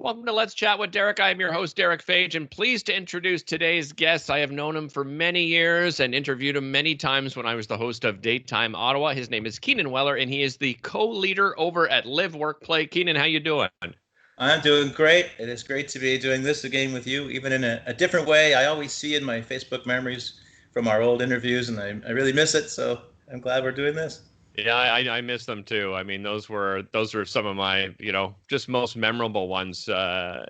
Welcome to Let's Chat with Derick. I am your host, Derick Fage, and pleased to introduce today's guest. I have known him for many years and interviewed him many times when I was the host of Daytime Ottawa. His name is Keenan Wellar, and he is the co-leader over at LiveWorkPlay. Keenan, how you doing? I'm doing great. It is great to be doing this again with you, even in a different way. I always see in my Facebook memories from our old interviews, and I really miss it, so I'm glad we're doing this. Yeah, I miss them too. I mean, those were some of my, just most memorable ones.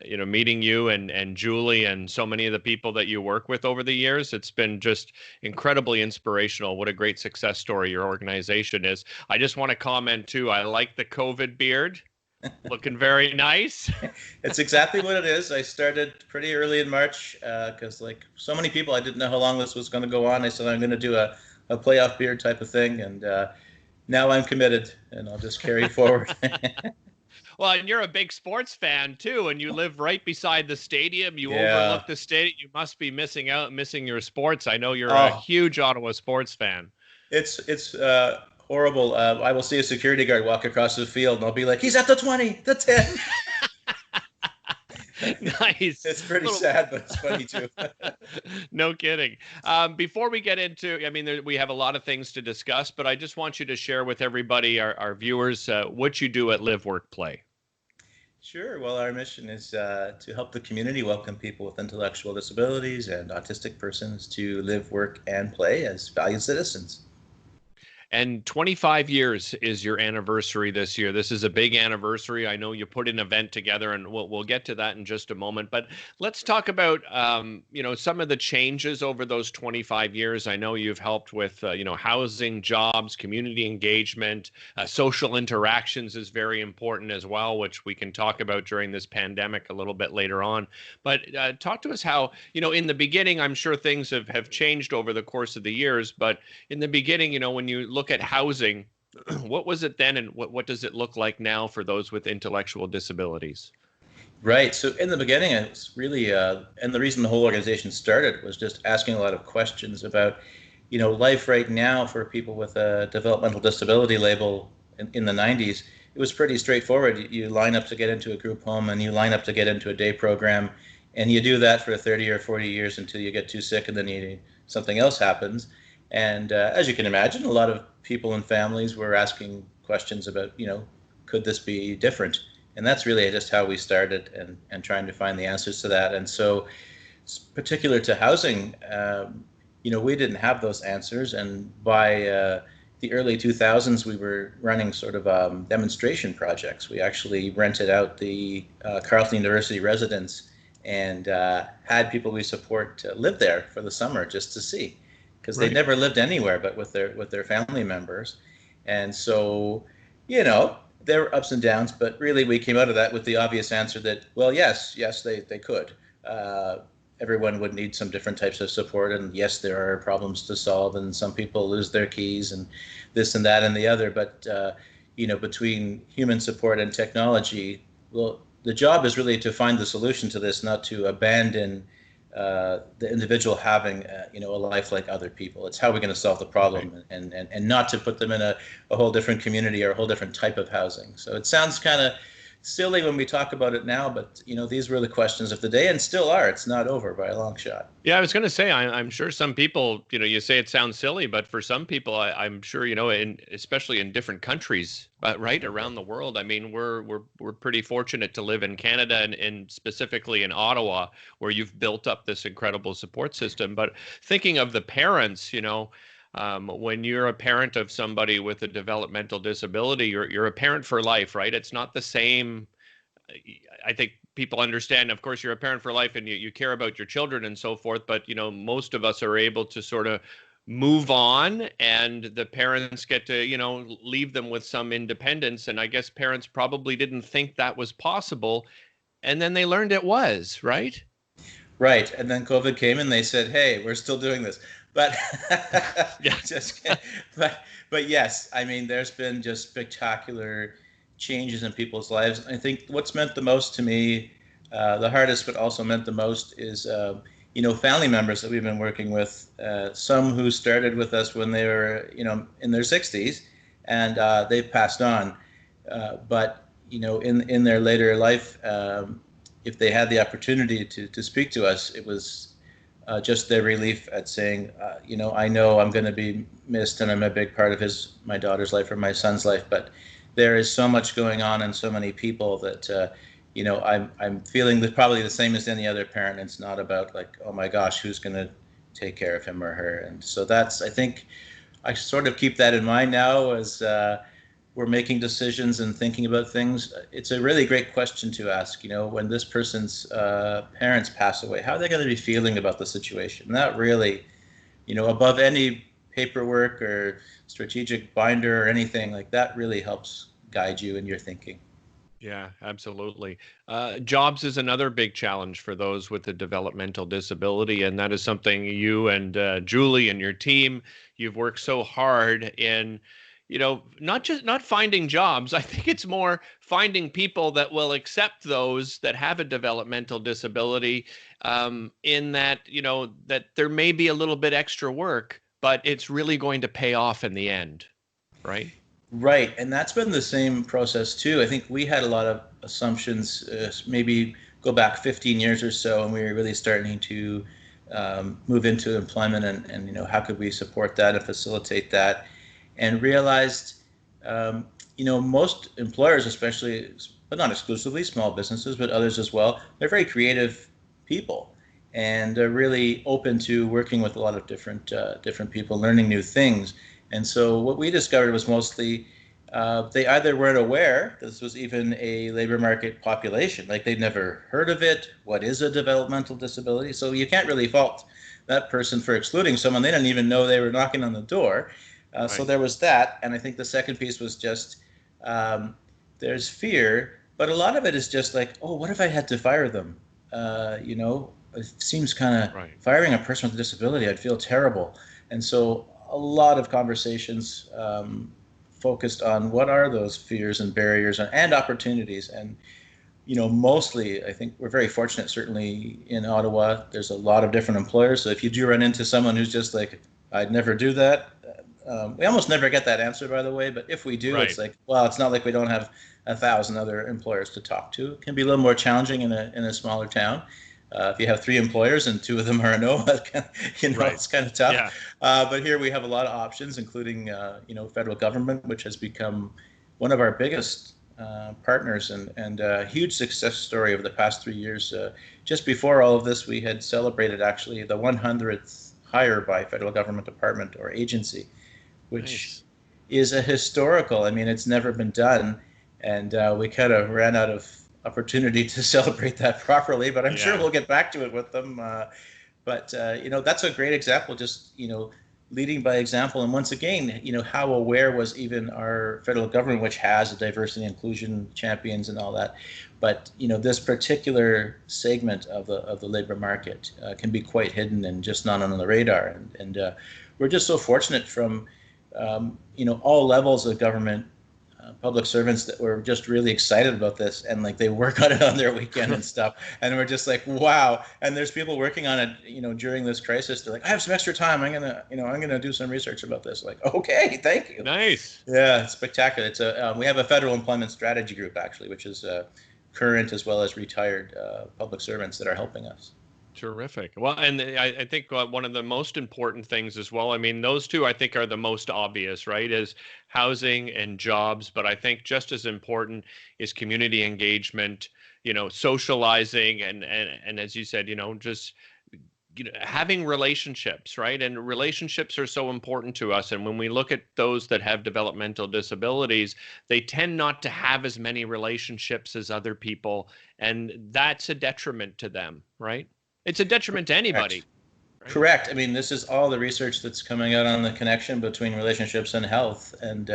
Meeting you and Julie and so many of the people that you work with over the years. It's been just incredibly inspirational. What a great success story your organization is. I just want to comment too. I like the COVID beard. Looking very nice. It's exactly what it is. I started pretty early in March because like so many people, I didn't know how long this was going to go on. I said I'm going to do a playoff beard type of thing, and now I'm committed, and I'll just carry forward. Well, and you're a big sports fan too, and you live right beside the stadium. You overlook the stadium. You must be missing your sports. I know you're a huge Ottawa sports fan. It's horrible. I will see a security guard walk across the field, and I'll be like, "He's at the 20, the 10." Nice. It's pretty sad, but it's funny too. No kidding. Before we get into, we have a lot of things to discuss, but I just want you to share with everybody, our viewers, what you do at LiveWorkPlay. Sure. Well, our mission is to help the community welcome people with intellectual disabilities and autistic persons to live, work, and play as valued citizens. And 25 years is your anniversary this year. This is a big anniversary. I know you put an event together, and we'll get to that in just a moment. But let's talk about some of the changes over those 25 years. I know you've helped with housing, jobs, community engagement, social interactions is very important as well, which we can talk about during this pandemic a little bit later on. But talk to us how in the beginning, I'm sure things have changed over the course of the years. But in the beginning, when you look at housing, what was it then, and what does it look like now for those with intellectual disabilities? Right. So in the beginning, it's really, and the reason the whole organization started was just asking a lot of questions about, life right now for people with a developmental disability label in the 90s. It was pretty straightforward. You line up to get into a group home, and you line up to get into a day program, and you do that for 30 or 40 years until you get too sick, and then something else happens. And as you can imagine, a lot of people and families were asking questions about, could this be different? And that's really just how we started and trying to find the answers to that. And so particular to housing, we didn't have those answers. And by the early 2000s, we were running sort of demonstration projects. We actually rented out the Carleton University residence and had people we support live there for the summer just to see. Because they never lived anywhere but with their family members. And so, there were ups and downs, but really we came out of that with the obvious answer that, well, yes, they could. Everyone would need some different types of support, and yes, there are problems to solve, and some people lose their keys and this and that and the other. But, between human support and technology, well, the job is really to find the solution to this, not to abandon the individual having a life like other people. It's how we're going to solve the problem, and not to put them in a whole different community or a whole different type of housing. So it sounds kind of silly when we talk about it now, but these were the questions of the day, and still are. It's not over by a long shot. Yeah, I was going to say, I'm sure some people, you say it sounds silly, but for some people, I'm sure, especially in different countries, right around the world. I mean, we're pretty fortunate to live in Canada and specifically in Ottawa, where you've built up this incredible support system. But thinking of the parents, when you're a parent of somebody with a developmental disability, you're a parent for life, right? It's not the same. I think people understand, of course, you're a parent for life and you care about your children and so forth, but most of us are able to sort of move on, and the parents get to leave them with some independence. And I guess parents probably didn't think that was possible, and then they learned it was, right? Right. And then COVID came and they said, hey, we're still doing this. But but yes, I mean, there's been just spectacular changes in people's lives. I think what's meant the most to me, the hardest but also meant the most, is family members that we've been working with. Some who started with us when they were in their 60s, and they've passed on. But in their later life, if they had the opportunity to speak to us, it was just their relief at saying, I know I'm going to be missed, and I'm a big part of my daughter's life or my son's life, but there is so much going on and so many people that, I'm feeling that probably the same as any other parent. It's not about like, oh my gosh, who's going to take care of him or her? And so I think I sort of keep that in mind now as we're making decisions and thinking about things. It's a really great question to ask, when this person's parents pass away, how are they going to be feeling about the situation? And that really, above any paperwork or strategic binder or anything like that, really helps guide you in your thinking. Yeah, absolutely. Jobs is another big challenge for those with a developmental disability, and that is something you and Julie and your team, you've worked so hard in, not finding jobs. I think it's more finding people that will accept those that have a developmental disability, in that, that there may be a little bit extra work, but it's really going to pay off in the end, right? Right, and that's been the same process too. I think we had a lot of assumptions, maybe go back 15 years or so, and we were really starting to move into employment, and how could we support that and facilitate that, and realized, most employers, especially, but not exclusively, small businesses, but others as well, they're very creative people, and they're really open to working with a lot of different people, learning new things. And so what we discovered was mostly they either weren't aware this was even a labor market population, like they'd never heard of it. What is a developmental disability? So you can't really fault that person for excluding someone. They didn't even know they were knocking on the door. Right. So there was that. And I think the second piece was just there's fear, but a lot of it is just like, oh, what if I had to fire them? It seems kind of Right. firing a person with a disability, I'd feel terrible. And so a lot of conversations focused on what are those fears and barriers and opportunities. And, mostly I think we're very fortunate, certainly in Ottawa, there's a lot of different employers. So if you do run into someone who's just like, I'd never do that, we almost never get that answer, by the way. But if we do, Right. It's like, well, it's not like we don't have 1,000 other employers to talk to. It can be a little more challenging in a smaller town. If you have 3 employers and 2 of them are a no, Right. It's kind of tough. Yeah. But here we have a lot of options, including, federal government, which has become one of our biggest partners and a huge success story over the past 3 years. Just before all of this, we had celebrated actually the 100th hire by federal government department or agency, which Nice. is a historical. I mean, it's never been done, and we kind of ran out of opportunity to celebrate that properly, but I'm sure we'll get back to it with them. But that's a great example, just, leading by example. And once again, how aware was even our federal government, which has a diversity and inclusion champions and all that. But, this particular segment of the labor market can be quite hidden and just not on the radar. And we're just so fortunate from, all levels of government, public servants that were just really excited about this, and like they work on it on their weekend and stuff, and we're just like, wow. And there's people working on it, during this crisis. They're like, I have some extra time. I'm gonna do some research about this. Like, okay, thank you. Nice. Yeah, it's spectacular. It's we have a federal employment strategy group actually, which is current as well as retired public servants that are helping us. Terrific. Well, and I think one of the most important things as well, I mean, those two I think are the most obvious, right, is housing and jobs. But I think just as important is community engagement, socializing and as you said, just having relationships, right? And relationships are so important to us. And when we look at those that have developmental disabilities, they tend not to have as many relationships as other people. And that's a detriment to them, right? It's a detriment to anybody. Right? Correct. I mean, this is all the research that's coming out on the connection between relationships and health. And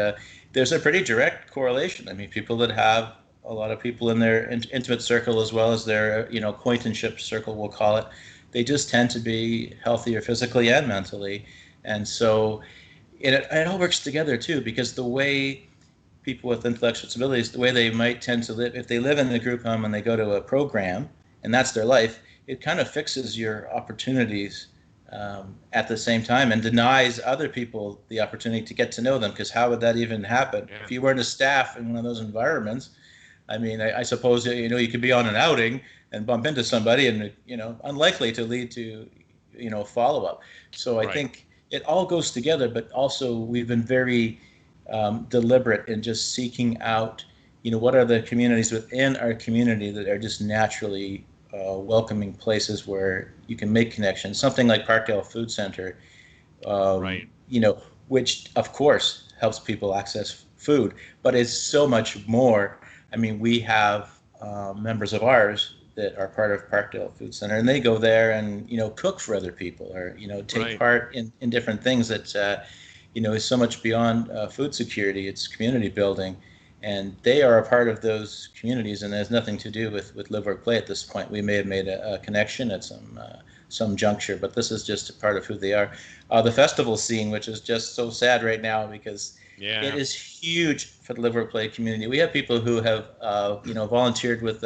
there's a pretty direct correlation. I mean, people that have a lot of people in their intimate circle as well as their, acquaintanceship circle, we'll call it, they just tend to be healthier physically and mentally. And so it all works together too, because the way people with intellectual disabilities, the way they might tend to live, if they live in the group home and they go to a program and that's their life, it kind of fixes your opportunities at the same time and denies other people the opportunity to get to know them, because how would that even happen? Yeah. If you weren't a staff in one of those environments, I mean, I suppose, you could be on an outing and bump into somebody and, unlikely to lead to, follow-up. So I Right. think it all goes together, but also we've been very deliberate in just seeking out, what are the communities within our community that are just naturally welcoming places where you can make connections. Something like Parkdale Food Center, Right. which of course helps people access food, but it's so much more. I mean, we have members of ours that are part of Parkdale Food Center, and they go there and cook for other people, or take Right. part in different things that is so much beyond food security. It's community building, and they are a part of those communities, and it has nothing to do with Live Work Play at this point. We may have made a connection at some juncture, but this is just a part of who they are. The festival scene, which is just so sad right now because it Yeah. is huge for the Live Work Play community. We have people who have volunteered with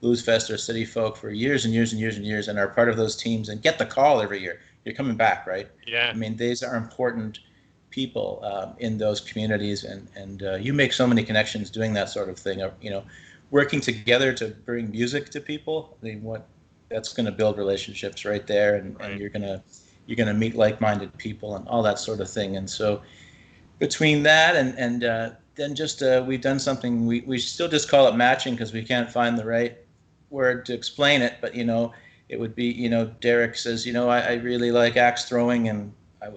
Blues Fest or City Folk for years and years and years and years, and are part of those teams and get the call every year. You're coming back, right? Yeah. I mean, these are important people in those communities, and you make so many connections doing that sort of thing. Working together to bring music to people. I mean, that's going to build relationships right there, and you're gonna meet like-minded people and all that sort of thing. And so between that and then just we've done something, we still just call it matching because we can't find the right word to explain it, but it would be, Derick says, I really like axe throwing, and I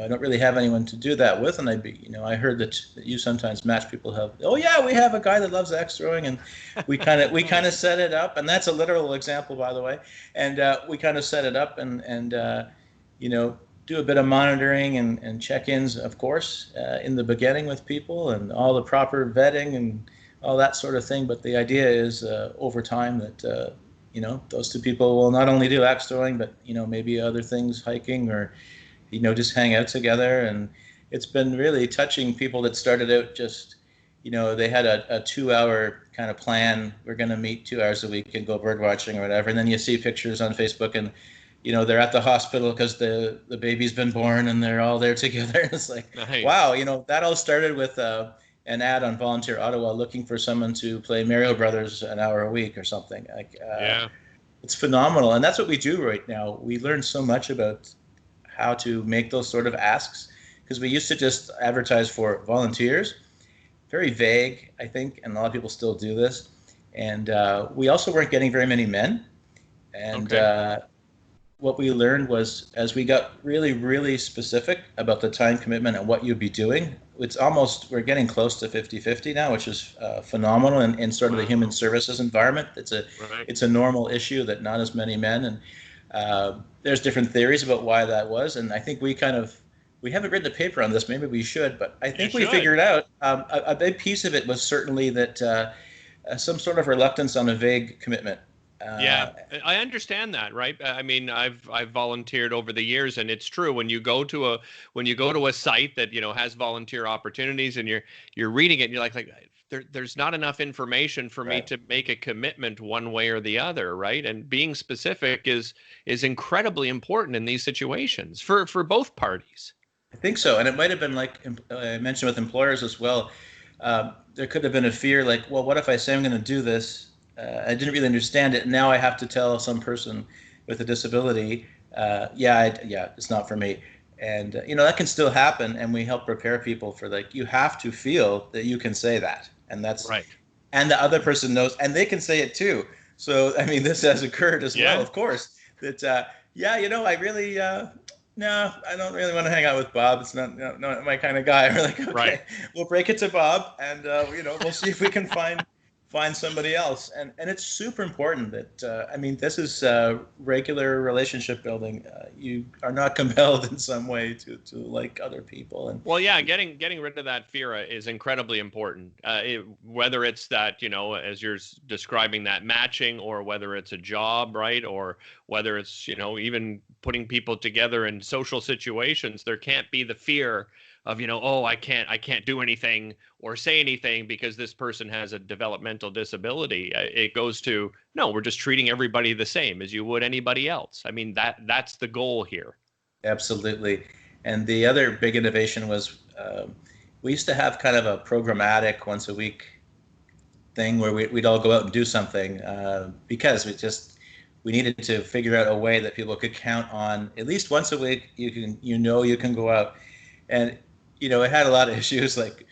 don't really have anyone to do that with, and I heard that you sometimes match people have. Oh yeah, we have a guy that loves axe throwing, and we kind of set it up, and that's a literal example, by the way. And we kind of set it up, and do a bit of monitoring and check-ins, of course, in the beginning with people, and all the proper vetting and all that sort of thing. But the idea is over time that those two people will not only do axe throwing, but maybe other things, hiking, or just hang out together. And it's been really touching. People that started out just, they had a 2-hour kind of plan. We're going to meet 2 hours a week and go bird watching or whatever. And then you see pictures on Facebook, and they're at the hospital because the baby's been born, and they're all there together. It's like, Nice. wow, that all started with an ad on Volunteer Ottawa looking for someone to play Mario Brothers an hour a week or something. Like, Yeah. it's phenomenal, and that's what we do right now. We learn so much about how to make those sort of asks, because we used to just advertise for volunteers, very vague, I think, and a lot of people still do this. And we also weren't getting very many men. And what we learned was, as we got really, really specific about the time commitment and what you'd be doing, we're getting close to 50-50 now, which is phenomenal in sort of the human services environment. It's a normal issue that not as many men, and there's different theories about why that was. And I think we haven't written a paper on this, maybe we should, but I think we figured out a big piece of it was certainly that some sort of reluctance on a vague commitment. Yeah, I understand that, right? I mean, I've volunteered over the years, and it's true. When you go to a site that has volunteer opportunities, and you're reading it, and you're like there's not enough information for me to make a commitment one way or the other, right? And being specific is incredibly important in these situations for both parties. I think so, and it might have been like I mentioned with employers as well. There could have been a fear, like, well, what if I say I'm going to do this? I didn't really understand it, and now I have to tell some person with a disability, it's not for me. And that can still happen, and we help prepare people for, like, you have to feel that you can say that, and that's right. And the other person knows, and they can say it too. So I mean, this has occurred as well, of course. That I really. No, I don't really want to hang out with Bob. It's not my kind of guy. We're like, okay, we'll break it to Bob, and we'll see if we can find somebody else. And it's super important that this is regular relationship building. You are not compelled in some way to like other people. And well, yeah, getting rid of that fear is incredibly important. Whether it's that as you're describing, that matching, or whether it's a job, right, or whether it's even putting people together in social situations, there can't be the fear of I can't do anything or say anything because this person has a developmental disability. It goes to, no, we're just treating everybody the same as you would anybody else. I mean, that's the goal here. Absolutely. And the other big innovation was we used to have kind of a programmatic once a week thing where we'd all go out and do something because we needed to figure out a way that people could count on at least once a week. You can go out, and it had a lot of issues like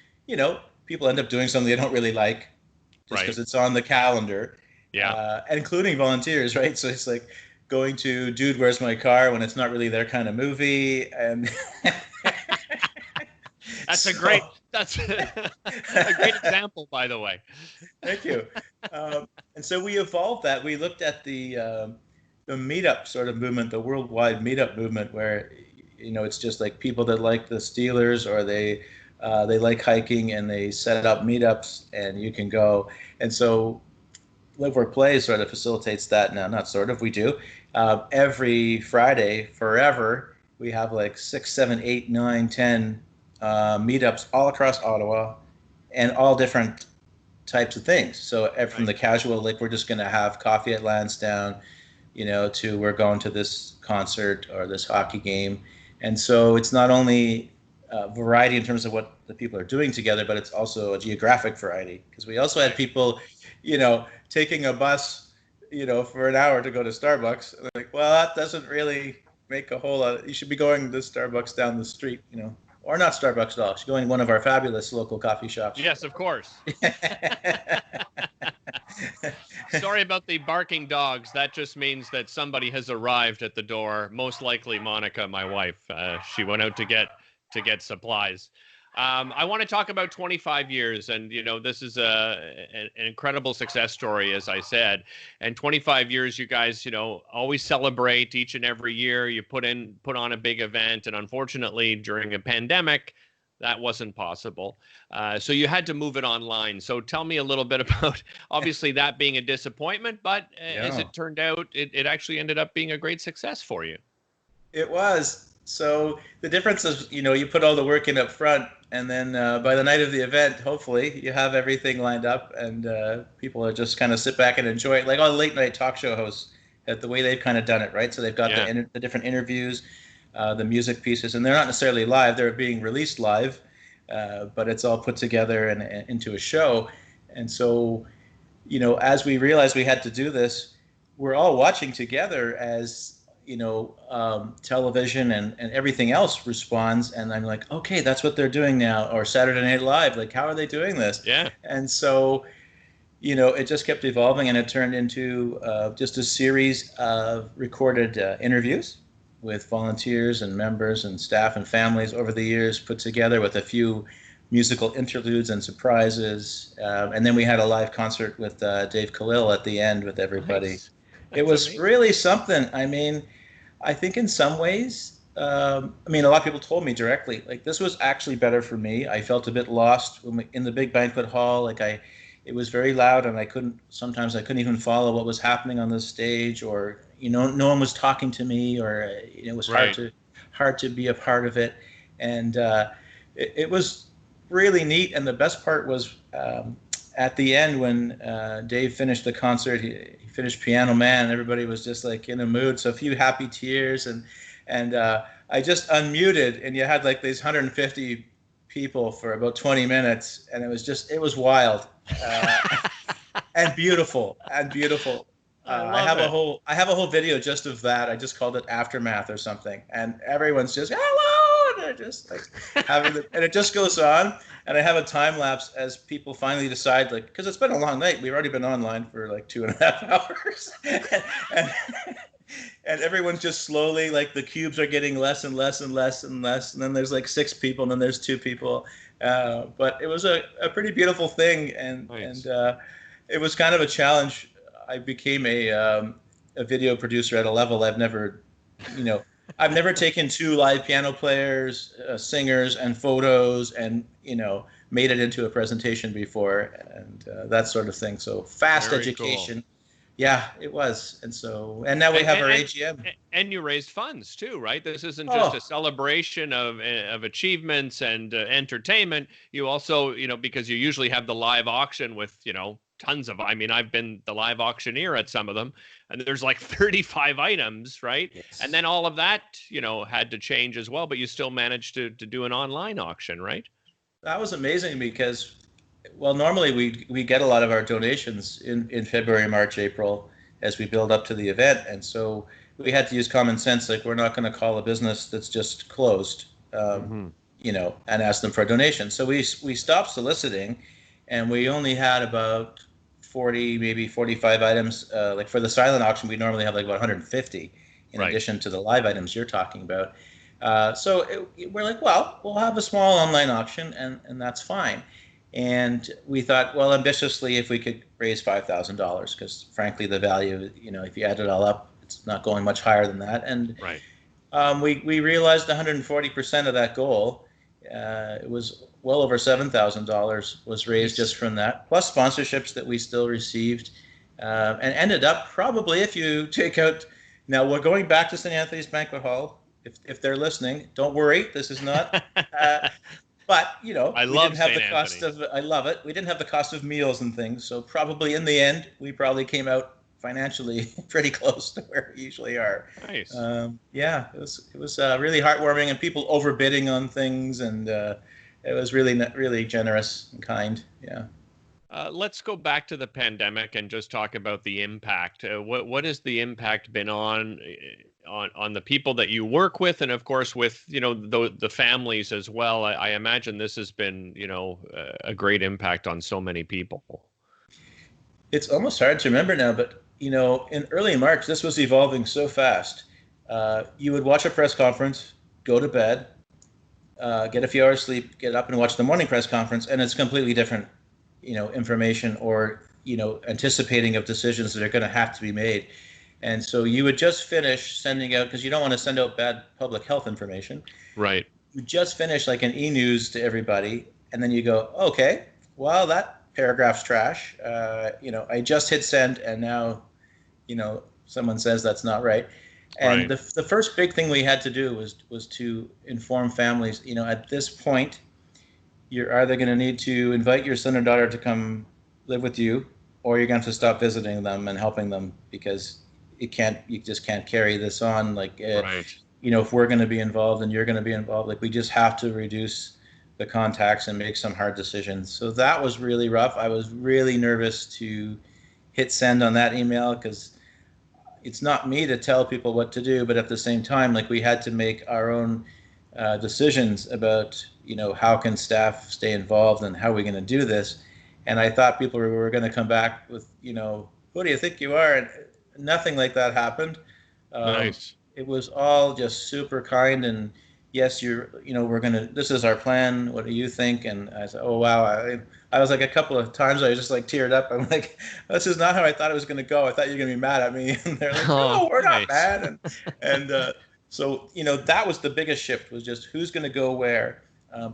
people end up doing something they don't really like just because it's on the calendar. Yeah. Including volunteers, right? So it's like going to Dude, Where's My Car when it's not really their kind of movie, and that's a great example, by the way. Thank you. And so we evolved that. We looked at the meetup sort of movement, the worldwide meetup movement, where it's just like people that like the Steelers or they like hiking and they set up meetups and you can go. And so LiveWorkPlay sort of facilitates that now. Not sort of, we do. Every Friday forever, we have like 6, 7, 8, 9, 10 meetups all across Ottawa and all different types of things. So from the casual, like we're just going to have coffee at Lansdowne, to we're going to this concert or this hockey game. And so it's not only variety in terms of what the people are doing together, but it's also a geographic variety, because we also had people, taking a bus, for an hour to go to Starbucks. And like, well, that doesn't really make a whole lot. You should be going to Starbucks down the street, or not Starbucks at all. You should go in one of our fabulous local coffee shops. Yes, of course. Sorry about the barking dogs. That just means that somebody has arrived at the door. Most likely Monica, my wife. She went out to get supplies. I want to talk about 25 years, and this is an incredible success story, as I said. And 25 years, you guys, always celebrate each and every year. You put on a big event, and unfortunately, during a pandemic, that wasn't possible. So you had to move it online. So tell me a little bit about, obviously, that being a disappointment, but as it turned out, it actually ended up being a great success for you. It was. So the difference is, you put all the work in up front, and then by the night of the event, hopefully, you have everything lined up, and people are just kind of sit back and enjoy it. Like all the late night talk show hosts, the way they've kind of done it, right? So they've got the different interviews, the music pieces, and they're not necessarily live; they're being released live, but it's all put together and into a show. And so, as we realized we had to do this, we're all watching together as television and everything else responds, and I'm like, okay, that's what they're doing now. Or Saturday Night Live, like, how are they doing this? Yeah. And so, it just kept evolving, and it turned into just a series of recorded interviews with volunteers and members and staff and families over the years, put together with a few musical interludes and surprises. And then we had a live concert with Dave Khalil at the end with everybody. Nice. It was amazing. Really something. I mean, I think in some ways, a lot of people told me directly, like, this was actually better for me. I felt a bit lost in the big banquet hall. Like, it was very loud, and sometimes I couldn't even follow what was happening on the stage, or, no one was talking to me, or, it was hard to be a part of it. And it was really neat. And the best part was at the end when Dave finished the concert, he finished Piano Man, and everybody was just like in a mood. So a few happy tears, and I just unmuted, and you had like these 150 people for about 20 minutes, and it was wild and beautiful. I have a whole video just of that. I just called it Aftermath or something, and everyone's just hello, and they're just like and it just goes on. And I have a time lapse as people finally decide, like, because it's been a long night. We've already been online for like 2.5 hours, and everyone's just slowly, like, the cubes are getting less and less and less and less, and then there's like 6 people, and then there's 2 people. But it was a pretty beautiful thing, and nice. And it was kind of a challenge. I became a video producer at a level I've never, I've never taken 2 live piano players, singers, and photos, and made it into a presentation before, and that sort of thing. So fast Very education. Cool. Yeah, it was. And now we have our AGM. And you raised funds too, right? This isn't just a celebration of achievements and entertainment. You also, because you usually have the live auction with, tons of, I've been the live auctioneer at some of them, and there's like 35 items, right? Yes. And then all of that, had to change as well, but you still managed to do an online auction, right? That was amazing, because well, normally we get a lot of our donations in February, March, April as we build up to the event, and so we had to use common sense. Like, we're not going to call a business that's just closed, and ask them for a donation. So we stopped soliciting, and we only had about 40, maybe 45 items. Like for the silent auction, we normally have like about 150 in addition to the live items you're talking about. We're like, well, we'll have a small online auction, and that's fine. And we thought, well, ambitiously, if we could raise $5,000, because frankly, the value, if you add it all up, it's not going much higher than that. And we realized 140% of that goal. It was well over $7,000 was raised just from that, plus sponsorships that we still received, and ended up probably, if you take out, now we're going back to St. Anthony's Banquet Hall. If they're listening, don't worry, this is not. But we didn't have the cost of. I love it. We didn't have the cost of meals and things, so probably in the end, we probably came out financially pretty close to where we usually are. Nice. Yeah, it was really heartwarming, and people overbidding on things, and it was really generous and kind. Yeah. Let's go back to the pandemic and just talk about the impact. What has the impact been on the people that you work with, and of course with the families as well? I imagine this has been a great impact on so many people. It's almost hard to remember now, but in early March, this was evolving so fast. You would watch a press conference, go to bed, get a few hours sleep, get up and watch the morning press conference, and it's completely different, information or, anticipating of decisions that are going to have to be made. And so you would just finish sending out, because you don't want to send out bad public health information. Right. You just finish like an e-news to everybody, and then you go, okay, well, that paragraph's trash. I just hit send, and now, someone says that's not right. And the first big thing we had to do was to inform families, at this point, you're either going to need to invite your son or daughter to come live with you, or you're going to have to stop visiting them and helping them, because you just can't carry this on. Like, if we're going to be involved and you're going to be involved, like, we just have to reduce the contacts and make some hard decisions. So that was really rough. I was really nervous to hit send on that email, because it's not me to tell people what to do, but at the same time, like, we had to make our own decisions about, how can staff stay involved and how are we going to do this. And I thought people were going to come back with, who do you think you are? And nothing like that happened. Nice. It was all just super kind, and yes, this is our plan. What do you think? And I said, oh, wow. I was like, a couple of times I was just like teared up. I'm like, this is not how I thought it was going to go. I thought you were going to be mad at me. And they're like, no, we're not mad. So, that was the biggest shift, was just who's going to go where.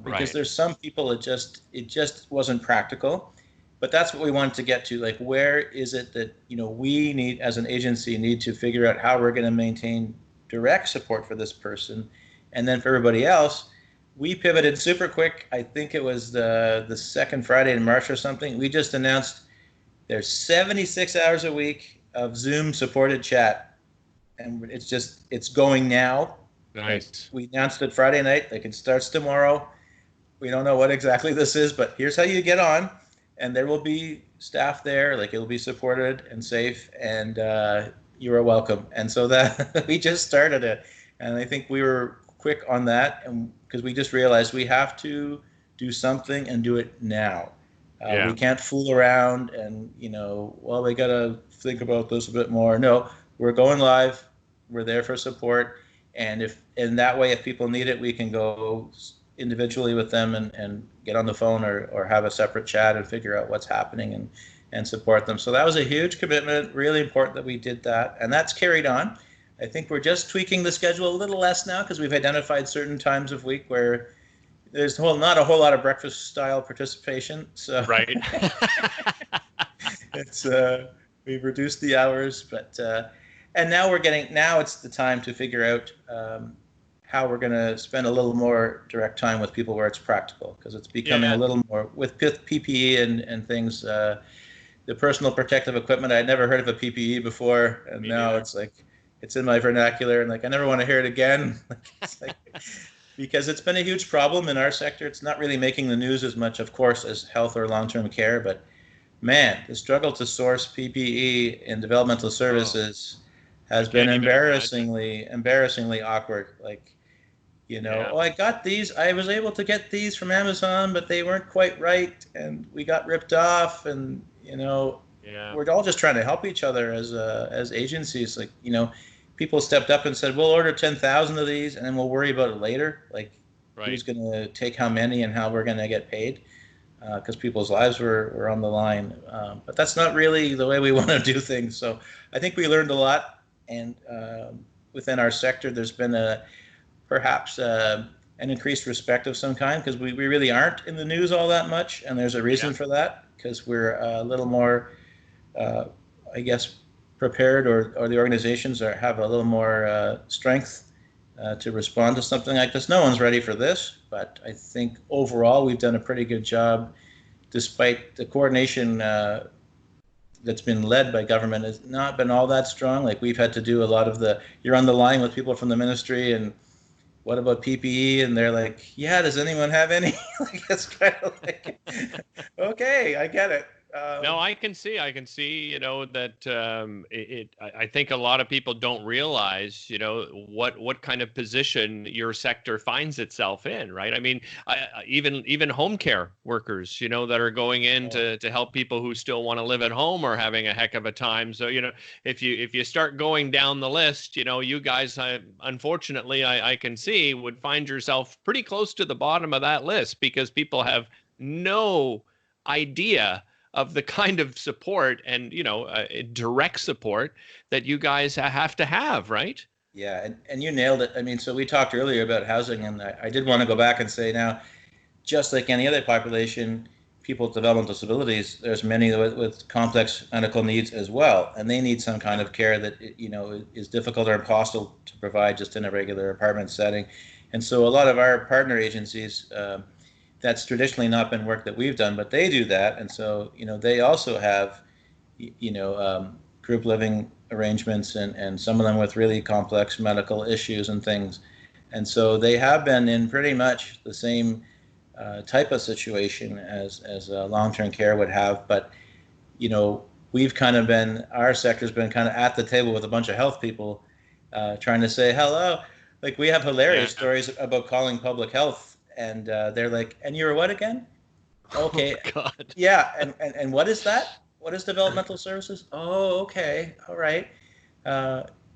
Because there's some people, it just wasn't practical. But that's what we wanted to get to. Like, where is it that, we need, as an agency, need to figure out how we're going to maintain direct support for this person. And then for everybody else, we pivoted super quick. I think it was the second Friday in March or something. We just announced there's 76 hours a week of Zoom supported chat. And it's going now. Nice. We announced it Friday night. Like, it starts tomorrow. We don't know what exactly this is, but here's how you get on. And there will be staff there. Like, it'll be supported and safe, and you are welcome. And so that we just started it. And I think we were quick on that, and because we just realized we have to do something and do it now. We can't fool around and, we got to think about this a bit more. No, we're going live. We're there for support. And that way, if people need it, we can go individually with them and get on the phone or have a separate chat and figure out what's happening and support them. So that was a huge commitment, really important that we did that. And that's carried on. I think we're just tweaking the schedule a little less now, because we've identified certain times of week where there's not a whole lot of breakfast style participation. So it's we've reduced the hours, but and now it's the time to figure out how we're going to spend a little more direct time with people where it's practical, because it's becoming a little more with PPE and things. The personal protective equipment, I'd never heard of a PPE before, and now it's like, it's in my vernacular, and like, I never want to hear it again. because it's been a huge problem in our sector. It's not really making the news as much, of course, as health or long-term care, but man, the struggle to source PPE in developmental services has been embarrassingly awkward. Like, Yeah. oh, I was able to get these from Amazon, but they weren't quite right, and we got ripped off, and Yeah. we're all just trying to help each other as agencies. Like, people stepped up and said, we'll order 10,000 of these, and then we'll worry about it later. Like, Right. who's going to take how many and how we're going to get paid? Because people's lives were on the line. But that's not really the way we want to do things. So I think we learned a lot, and within our sector, there's been perhaps an increased respect of some kind, because we really aren't in the news all that much, and there's a reason for that, because we're a little more, I guess, prepared, or the organizations have a little more strength to respond to something like this. No one's ready for this, but I think overall we've done a pretty good job, despite the coordination that's been led by government has not been all that strong. Like, we've had to do a lot of you're on the line with people from the ministry, and what about PPE? And they're like, yeah, does anyone have any? Like, it's kind of like, okay, I get it. No, I can see, that I think a lot of people don't realize, what kind of position your sector finds itself in, right? I mean, even home care workers, that are going in to help people who still want to live at home are having a heck of a time. So, if you start going down the list, you guys, unfortunately, I can see, would find yourself pretty close to the bottom of that list, because people have no idea of the kind of support and direct support that you guys have to have, right? Yeah, and you nailed it. I mean, so we talked earlier about housing, and I did want to go back and say, now, just like any other population, people with developmental disabilities, there's many with complex medical needs as well, and they need some kind of care that is difficult or impossible to provide just in a regular apartment setting. And so a lot of our partner agencies, that's traditionally not been work that we've done, but they do that. And so, they also have, group living arrangements, and some of them with really complex medical issues and things. And so they have been in pretty much the same type of situation as long-term care would have. But, we've kind of our sector's been kind of at the table with a bunch of health people trying to say hello. Like, we have hilarious stories about calling public health, and they're like, and you're what again? Okay. Oh, God. Yeah. And what is that? What is developmental services? Oh, okay. All right.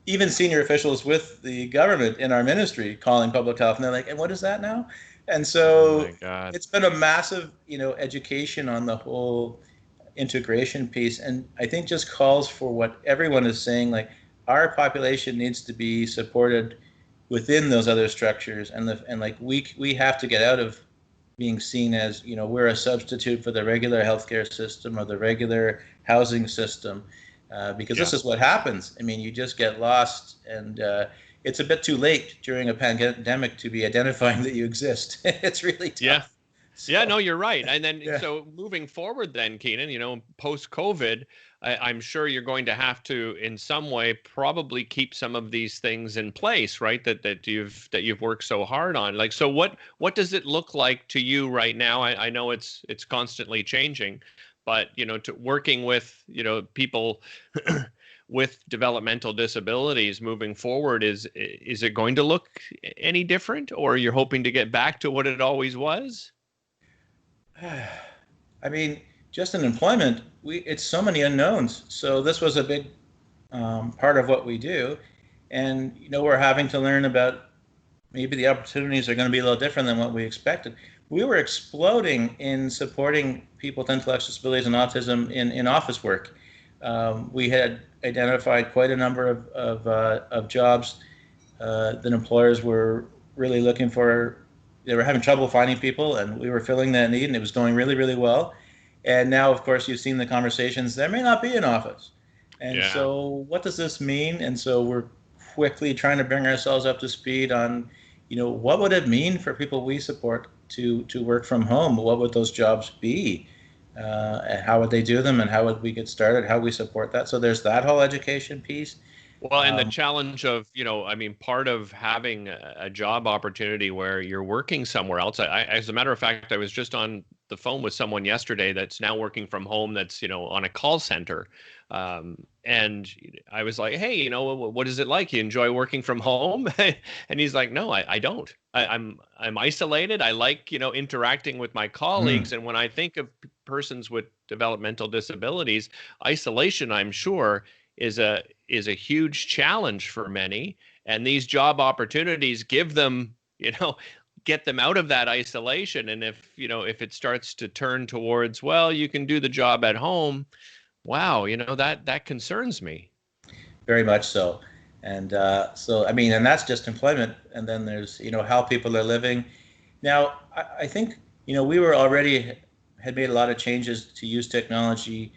Even senior officials with the government in our ministry calling public health, and they're like, and what is that now? And so it's been a massive, education on the whole integration piece. And I think just calls for what everyone is saying, like, our population needs to be supported within those other structures, and like we have to get out of being seen as, we're a substitute for the regular healthcare system or the regular housing system, because this is what happens. I mean, you just get lost, and it's a bit too late during a pandemic to be identifying that you exist. It's really tough. Yeah. So, no, you're right. And then, so moving forward then, Keenan, post-COVID, I'm sure you're going to have to, in some way, probably keep some of these things in place, right? That you've worked so hard on. Like, so what does it look like to you right now? I know it's constantly changing, but to working with people with developmental disabilities moving forward, is it going to look any different, or you're hoping to get back to what it always was? I mean, just in employment, it's so many unknowns. So this was a big part of what we do, and we're having to learn about, maybe the opportunities are going to be a little different than what we expected. We were exploding in supporting people with intellectual disabilities and autism in office work. We had identified quite a number of jobs that employers were really looking for. They were having trouble finding people, and we were filling that need, and it was going really, really well. And now, of course, you've seen the conversations. There may not be an office. And so what does this mean? And so we're quickly trying to bring ourselves up to speed on, what would it mean for people we support to work from home? What would those jobs be? And how would they do them? And how would we get started? How we support that? So there's that whole education piece. Well, and the challenge of, I mean, part of having a job opportunity where you're working somewhere else. As a matter of fact, I was just on the phone with someone yesterday that's now working from home that's, on a call center. And I was like, hey, what is it like? You enjoy working from home? And he's like, no, I don't. I'm isolated. I like, interacting with my colleagues. And when I think of persons with developmental disabilities, isolation, I'm sure, is a huge challenge for many, and these job opportunities give them, get them out of that isolation. And if it starts to turn towards, well, you can do the job at home, wow, that concerns me. Very much so. And so, I mean, and that's just employment. And then there's, how people are living. Now, I think, we were already had made a lot of changes to use technology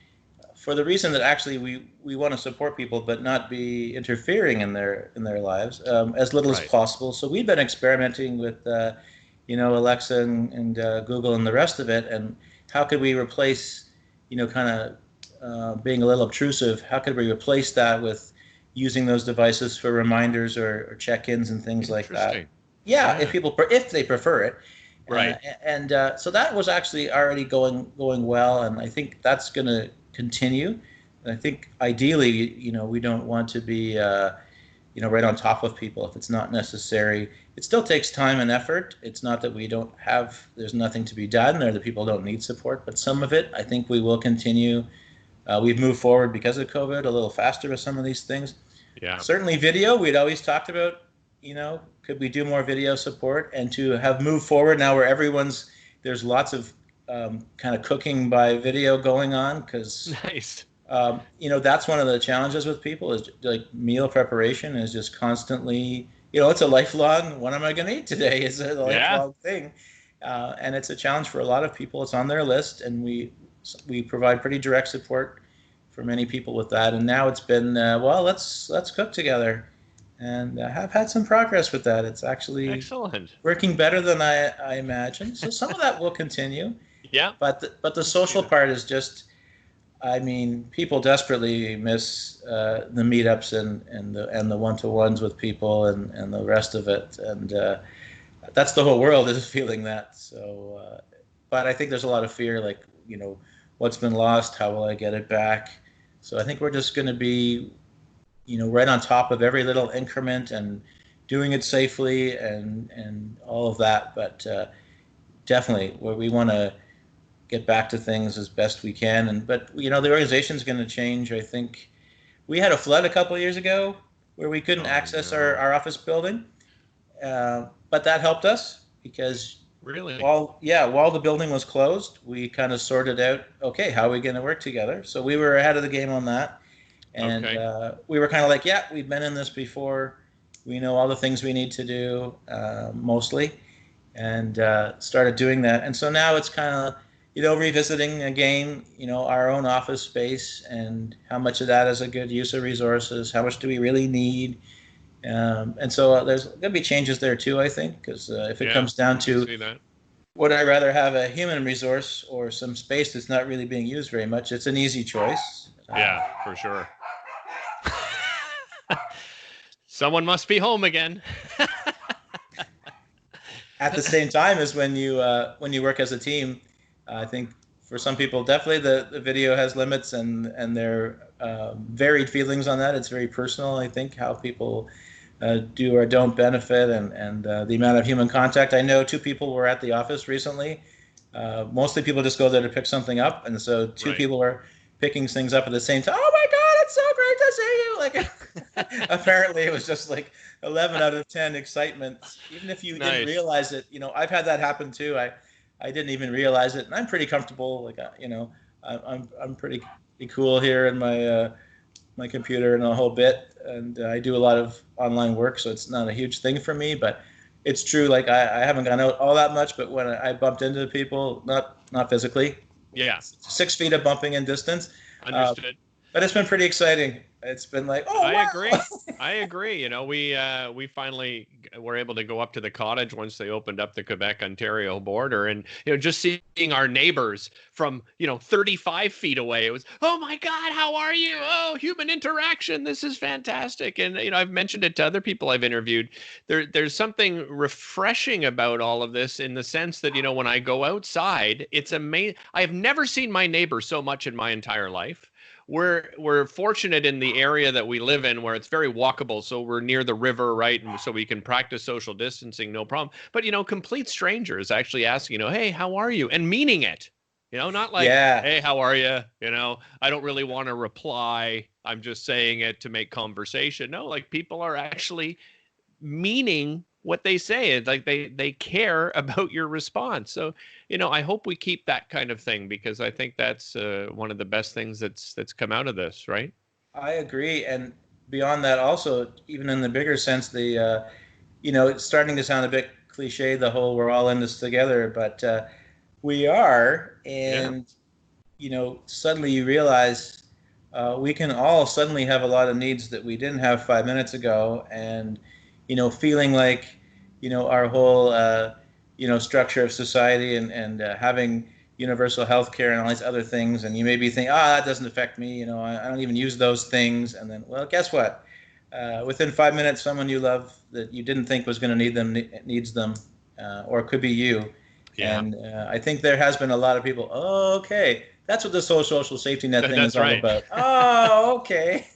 for the reason that actually we want to support people but not be interfering in their lives as little as possible. So we've been experimenting with Alexa and Google and the rest of it, and how could we replace kind of being a little obtrusive, how could we replace that with using those devices for reminders or check-ins and things like that. Yeah, if they prefer it. Right. So that was actually already going well, and I think that's going to continue. And I think ideally, we don't want to be, right on top of people if it's not necessary. It still takes time and effort. It's not that there's nothing to be done or that people don't need support, but some of it, I think we will continue. We've moved forward because of COVID a little faster with some of these things. Yeah. Certainly video, we'd always talked about, could we do more video support, and to have moved forward now where there's lots of kind of cooking by video going on, because nice. That's one of the challenges with people is like meal preparation is just constantly, it's a lifelong, what am I going to eat today is a lifelong thing. And it's a challenge for a lot of people. It's on their list, and we provide pretty direct support for many people with that. And now it's been, let's cook together. And I have had some progress with that. It's actually excellent, working better than I imagined. So some of that will continue. Yeah. But the social part is just, I mean, people desperately miss the meetups and the one-to-ones with people and the rest of it. And that's the whole world is feeling that. So, but I think there's a lot of fear, like, what's been lost, how will I get it back? So I think we're just going to be, right on top of every little increment and doing it safely and all of that. But definitely, we want to get back to things as best we can. But the organization's going to change. I think we had a flood a couple of years ago where we couldn't access our office building, but that helped us because really, while the building was closed, we kind of sorted out, okay, how are we going to work together? So we were ahead of the game on that. And we were kind of like, yeah, we've been in this before. We know all the things we need to do, mostly, and started doing that. And so now it's kind of, revisiting again, our own office space and how much of that is a good use of resources. How much do we really need? And so there's going to be changes there too, I think, because if it comes down to would I rather have a human resource or some space that's not really being used very much, it's an easy choice. Yeah, for sure. Someone must be home again. At the same time as when you work as a team, I think for some people definitely the video has limits and their varied feelings on that. It's very personal, I think, how people do or don't benefit and the amount of human contact. I know 2 people were at the office recently. Mostly people just go there to pick something up, and so 2 people were picking things up at the same time. Oh my God, it's so great to see you! Like, apparently it was just like 11 out of 10 excitement, even if you didn't realize it. I've had that happen too. I didn't even realize it, and I'm pretty comfortable. Like, I'm pretty cool here in my computer and a whole bit, and I do a lot of online work, so it's not a huge thing for me. But it's true. Like, I haven't gone out all that much, but when I bumped into people, not physically. Yeah. 6 feet of bumping in distance. Understood. But it's been pretty exciting. it's been like, oh, I wow. agree. I agree. You know, we finally were able to go up to the cottage once they opened up the Quebec-Ontario border, and just seeing our neighbors from 35 feet away, it was, oh my God, how are you? Oh, human interaction. This is fantastic. And I've mentioned it to other people I've interviewed. There's something refreshing about all of this in the sense that when I go outside, it's amazing. I have never seen my neighbor so much in my entire life. We're fortunate in the area that we live in where it's very walkable, so we're near the river, right? And so we can practice social distancing, no problem. But complete strangers actually asking, hey, how are you? And meaning it. Not like, Yeah. hey, how are you? I don't really want to reply. I'm just saying it to make conversation. No, like people are actually meaning what they say. It's like they care about your response. So I hope we keep that kind of thing, because I think that's one of the best things that's come out of this, right? I agree. And beyond that, also, even in the bigger sense, it's starting to sound a bit cliche, the whole we're all in this together, but we are. And, suddenly you realize we can all suddenly have a lot of needs that we didn't have 5 minutes ago. And, feeling like, our whole, structure of society and having universal health care and all these other things, and you maybe think, that doesn't affect me, I don't even use those things. And then, well, guess what? Within 5 minutes, someone you love that you didn't think was going to need them needs them, or it could be you. Yeah. And I think there has been a lot of people, okay, that's what this whole social safety net thing is all about. Oh, okay.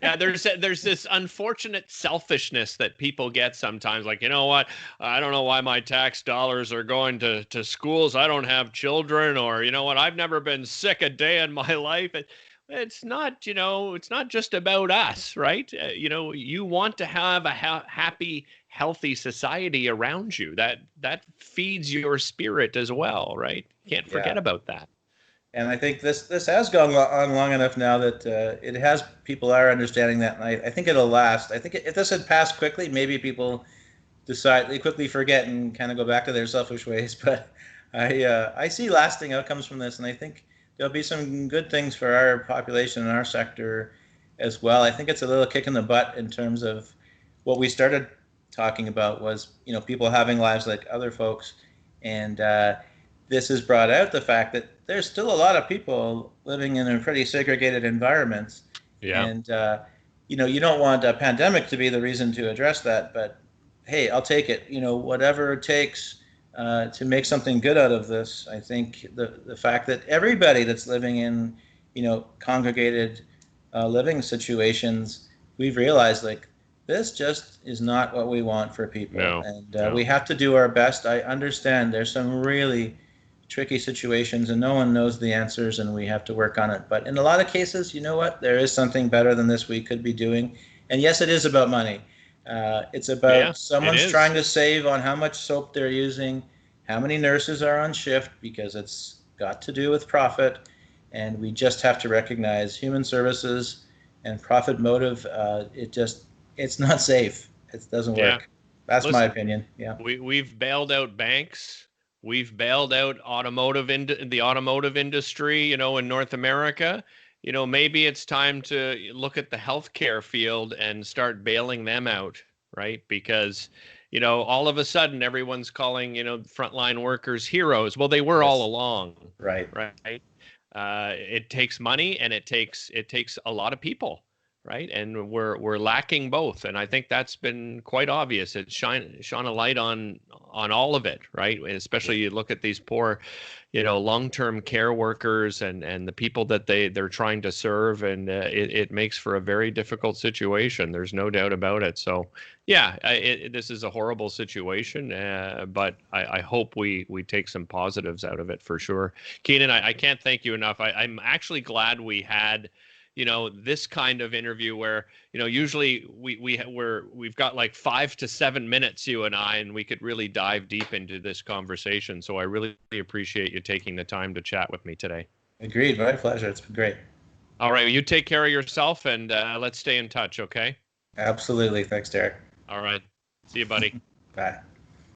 Yeah, there's this unfortunate selfishness that people get sometimes. Like, you know what? I don't know why my tax dollars are going to schools. I don't have children, or you know what? I've never been sick a day in my life. It's not, it's not just about us, right? You want to have a happy, healthy society around you. That feeds your spirit as well, right? Can't forget about that. And I think this has gone on long enough now that people are understanding that, and I think it'll last. I think if this had passed quickly, maybe people they quickly forget and kind of go back to their selfish ways. But I see lasting outcomes from this, and I think there'll be some good things for our population and our sector as well. I think it's a little kick in the butt in terms of what we started talking about was people having lives like other folks, and this has brought out the fact that there's still a lot of people living in a pretty segregated environments. Yeah. And, you don't want a pandemic to be the reason to address that, but hey, I'll take it. Whatever it takes to make something good out of this. I think the fact that everybody that's living in, congregated living situations, we've realized like this just is not what we want for people. No, and we have to do our best. I understand there's some really tricky situations and no one knows the answers, and we have to work on it. But in a lot of cases, you know what? There is something better than this we could be doing. And yes, it is about money. It's about someone's trying to save on how much soap they're using, how many nurses are on shift, because it's got to do with profit. And we just have to recognize human services and profit motive. It's not safe. It doesn't work. That's my opinion. Yeah. We've bailed out banks. We've bailed out the automotive industry, in North America. Maybe it's time to look at the healthcare field and start bailing them out, right? Because, all of a sudden everyone's calling, frontline workers heroes. Well, they were all along. Right. Right. It takes money, and it takes a lot of people. Right. And we're lacking both. And I think that's been quite obvious. It's shone a light on all of it. Right. Especially you look at these poor, long-term care workers and the people that they're trying to serve. And it makes for a very difficult situation. There's no doubt about it. So, yeah, this is a horrible situation. But I hope we take some positives out of it for sure. Keenan, I can't thank you enough. I'm actually glad we had this kind of interview where, usually we've got like 5 to 7 minutes, you and I, and we could really dive deep into this conversation. So I really appreciate you taking the time to chat with me today. Agreed. My pleasure. It's been great. All right. Well, you take care of yourself, and let's stay in touch. Okay. Absolutely. Thanks, Derick. All right. See you, buddy. Bye.